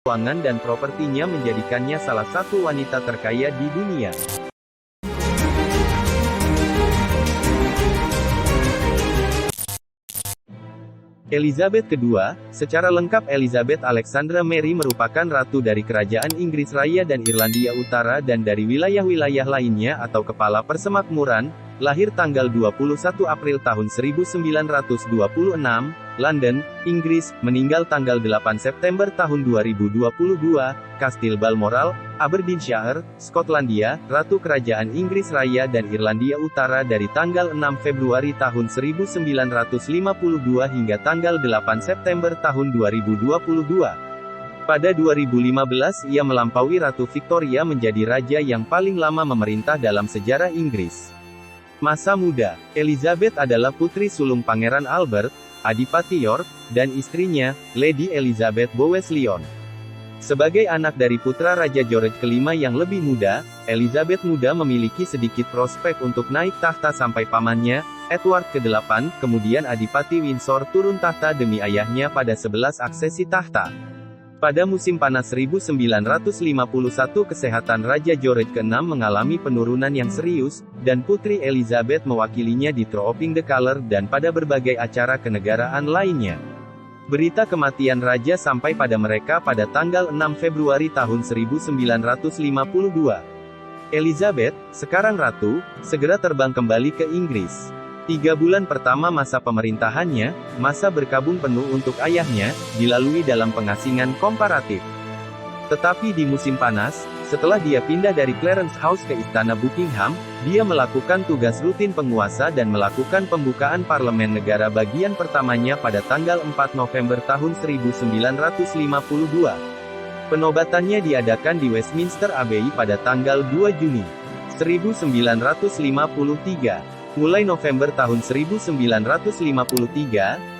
keuangan dan propertinya menjadikannya salah satu wanita terkaya di dunia. Elizabeth II, secara lengkap Elizabeth Alexandra Mary merupakan ratu dari Kerajaan Inggris Raya dan Irlandia Utara dan dari wilayah-wilayah lainnya atau kepala persemakmuran, lahir tanggal 21 April tahun 1926, London, Inggris, meninggal tanggal 8 September tahun 2022, Kastil Balmoral, Aberdeenshire, Skotlandia, Ratu Kerajaan Inggris Raya dan Irlandia Utara dari tanggal 6 Februari tahun 1952 hingga tanggal 8 September tahun 2022. Pada 2015 ia melampaui Ratu Victoria menjadi raja yang paling lama memerintah dalam sejarah Inggris. Masa muda, Elizabeth adalah putri sulung Pangeran Albert, Adipati York, dan istrinya, Lady Elizabeth Bowes-Lyon. Sebagai anak dari putra Raja George kelima yang lebih muda, Elizabeth muda memiliki sedikit prospek untuk naik tahta sampai pamannya, Edward ke-8, kemudian Adipati Windsor turun tahta demi ayahnya pada 11 aksesi tahta. Pada musim panas 1951 kesehatan Raja George ke-6 mengalami penurunan yang serius, dan Putri Elizabeth mewakilinya di Trooping the Colour dan pada berbagai acara kenegaraan lainnya. Berita kematian Raja sampai pada mereka pada tanggal 6 Februari tahun 1952. Elizabeth, sekarang Ratu, segera terbang kembali ke Inggris. 3 bulan pertama masa pemerintahannya, masa berkabung penuh untuk ayahnya, dilalui dalam pengasingan komparatif. Tetapi di musim panas, setelah dia pindah dari Clarence House ke Istana Buckingham, dia melakukan tugas rutin penguasa dan melakukan pembukaan parlemen negara bagian pertamanya pada tanggal 4 November tahun 1952. Penobatannya diadakan di Westminster Abbey pada tanggal 2 Juni 1953. Mulai November tahun 1953,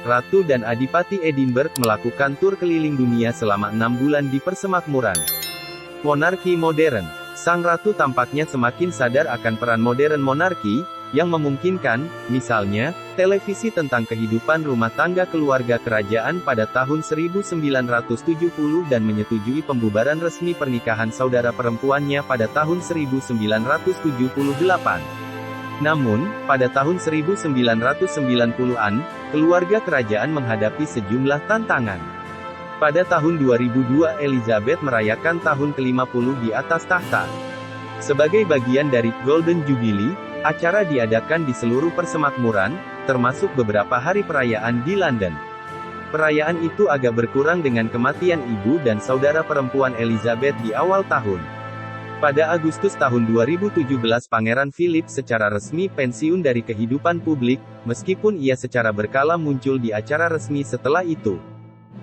Ratu dan Adipati Edinburgh melakukan tur keliling dunia selama 6 bulan di persemakmuran. Monarki modern. Sang Ratu tampaknya semakin sadar akan peran modern monarki, yang memungkinkan, misalnya, televisi tentang kehidupan rumah tangga keluarga kerajaan pada tahun 1970 dan menyetujui pembubaran resmi pernikahan saudara perempuannya pada tahun 1978. Namun, pada tahun 1990-an, keluarga kerajaan menghadapi sejumlah tantangan. Pada tahun 2002 Elizabeth merayakan tahun ke-50 di atas tahta. Sebagai bagian dari Golden Jubilee, acara diadakan di seluruh persemakmuran, termasuk beberapa hari perayaan di London. Perayaan itu agak berkurang dengan kematian ibu dan saudara perempuan Elizabeth di awal tahun. Pada Agustus tahun 2017 Pangeran Philip secara resmi pensiun dari kehidupan publik, meskipun ia secara berkala muncul di acara resmi setelah itu.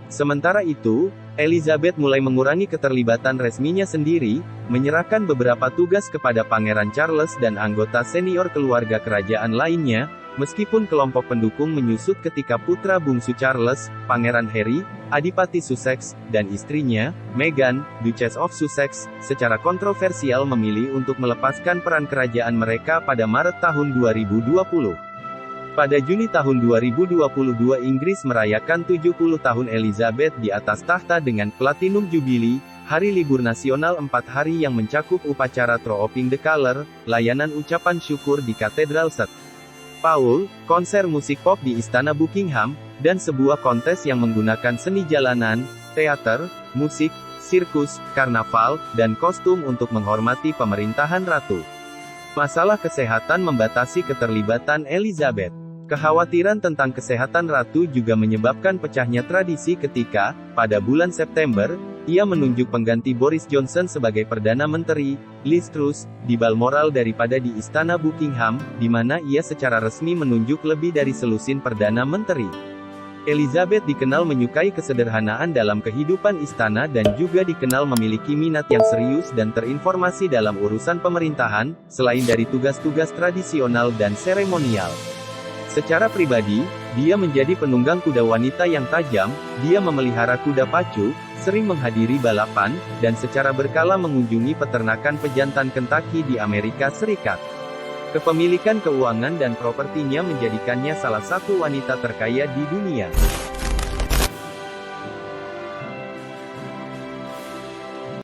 Sementara itu, Elizabeth mulai mengurangi keterlibatan resminya sendiri, menyerahkan beberapa tugas kepada Pangeran Charles dan anggota senior keluarga kerajaan lainnya, meskipun kelompok pendukung menyusut ketika putra bungsu Charles, Pangeran Harry, Adipati Sussex, dan istrinya, Meghan, Duchess of Sussex, secara kontroversial memilih untuk melepaskan peran kerajaan mereka pada Maret tahun 2020. Pada Juni tahun 2022 Inggris merayakan 70 tahun Elizabeth di atas tahta dengan Platinum Jubilee, hari libur nasional 4 hari yang mencakup upacara Trooping the Colour, layanan ucapan syukur di Katedral St. Paul, konser musik pop di Istana Buckingham, dan sebuah kontes yang menggunakan seni jalanan, teater, musik, sirkus, karnaval, dan kostum untuk menghormati pemerintahan Ratu. Masalah kesehatan membatasi keterlibatan Elizabeth. Kekhawatiran tentang kesehatan Ratu juga menyebabkan pecahnya tradisi ketika, pada bulan September, ia menunjuk pengganti Boris Johnson sebagai Perdana Menteri, Liz Truss, di Balmoral daripada di Istana Buckingham, di mana ia secara resmi menunjuk lebih dari selusin Perdana Menteri. Elizabeth dikenal menyukai kesederhanaan dalam kehidupan istana dan juga dikenal memiliki minat yang serius dan terinformasi dalam urusan pemerintahan, selain dari tugas-tugas tradisional dan seremonial. Secara pribadi, dia menjadi penunggang kuda wanita yang tajam, dia memelihara kuda pacu, sering menghadiri balapan, dan secara berkala mengunjungi peternakan pejantan Kentucky di Amerika Serikat. Kepemilikan keuangan dan propertinya menjadikannya salah satu wanita terkaya di dunia.